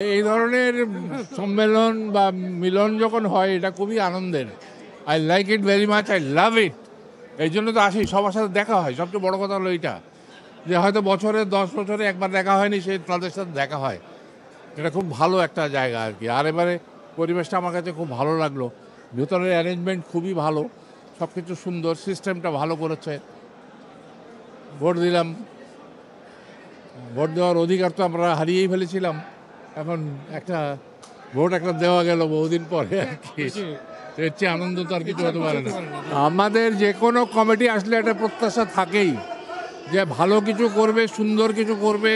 এই ধরনের সম্মেলন বা মিলন যখন হয় এটা খুবই আনন্দের। I like it very much, I love it. এই জন্য তো আসি, সবার সাথে দেখা হয়। সবচেয়ে বড় কথা হলো এইটা, যে হয়তো বছরে 10 বছরে একবার দেখা হয়নি, সে তাদের সাথে দেখা হয়। এটা খুব ভালো একটা জায়গা আর কি। আর এবারে পরিবেশটা আমার কাছে খুব ভালো লাগলো। ভেতরের অ্যারেঞ্জমেন্ট খুবই ভালো, সব কিছু সুন্দর, সিস্টেমটা ভালো করেছে। ভোট দিলাম, ভোট দেওয়ার অধিকার তো আমরা হারিয়েই ফেলেছিলাম। এখন একটা ভোট একটা দেওয়া গেল বহুদিন পরে আর কি। এর চেয়ে আনন্দ তো আর কিছু হতে পারে না। আমাদের যে কোনো কমিটি আসলে একটা প্রত্যাশা থাকেই যে ভালো কিছু করবে, সুন্দর কিছু করবে,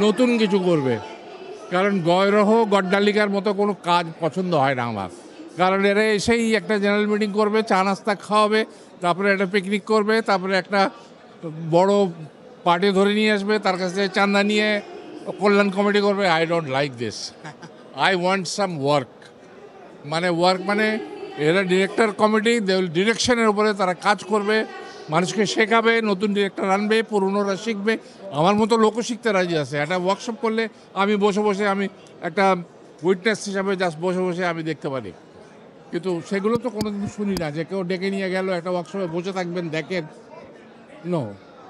নতুন কিছু করবে। কারণ গয়রহ গড্ডালিকার মতো কোনো কাজ পছন্দ হয় না আমার। কারণ এরা এসেই একটা জেনারেল মিটিং করবে, চা নাস্তা খাওয়াবে, তারপরে একটা পিকনিক করবে, তারপরে একটা বড় পার্টি ধরে নিয়ে আসবে, তার কাছ থেকে চাঁদা নিয়ে কল্যাণ কমিটি করবে। I don't like this. I want some work. মানে ওয়ার্ক মানে এরা ডিরেক্টর কমিটি, ডিরেকশনের উপরে তারা কাজ করবে, মানুষকে শেখাবে, নতুন ডিরেক্টর আনবে, পুরনোরা শিখবে। আমার মতো লোকও শিখতে রাজি আছে। একটা ওয়ার্কশপ করলে আমি বসে বসে, আমি একটা উইটনেস হিসাবে জাস্ট বসে বসে আমি দেখতে পারি। কিন্তু সেগুলো তো কোনোদিন শুনি না যে কেউ ডেকে নিয়ে গেল একটা ওয়ার্কশপে বসে থাকবেন দেখেন। নো,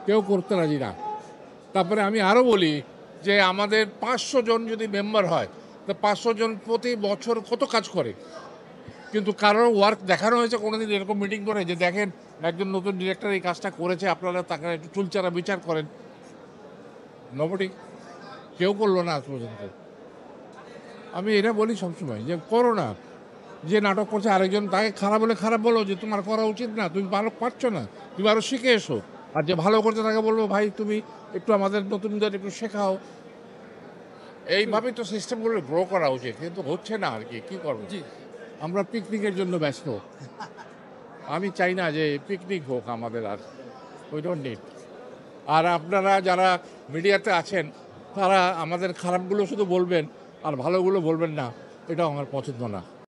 কেউ করতে রাজি না। তারপরে আমি আরও বলি যে আমাদের 500 জন যদি মেম্বার হয়, তো 500 জন প্রতি বছর কত কাজ করে, কিন্তু কারোর ওয়ার্ক দেখানো হয়েছে কোনোদিন এরকম মিটিং করে যে দেখেন একজন নতুন ডিরেক্টর এই কাজটা করেছে, আপনারা তাকে একটু চুলচারা বিচার করেন? নবটি, কেউ করলো না আজ পর্যন্ত। আমি এটা বলি সবসময় যে করো না। যে নাটক করছে আরেকজন, তাকে খারাপ বলে খারাপ বলো যে তোমার করা উচিত না, তুমি ভালো পারছো না, তুমি আরও শিখে এসো। আর যে ভালো করছে তাকে বলবো ভাই তুমি একটু আমাদের নতুনদের একটু শেখাও। এইভাবেই তো সিস্টেমগুলো গ্রো করা উচিত, কিন্তু হচ্ছে না আর কি। কী করবো? আমরা পিকনিকের জন্য ব্যস্ত। আমি চাই না যে পিকনিক হোক আমাদের, আর উই ডোন্ট নিড। আর আপনারা যারা মিডিয়াতে আছেন, তারা আমাদের খারাপগুলো শুধু বলবেন আর ভালোগুলো বলবেন না, এটাও আমার পছন্দ না।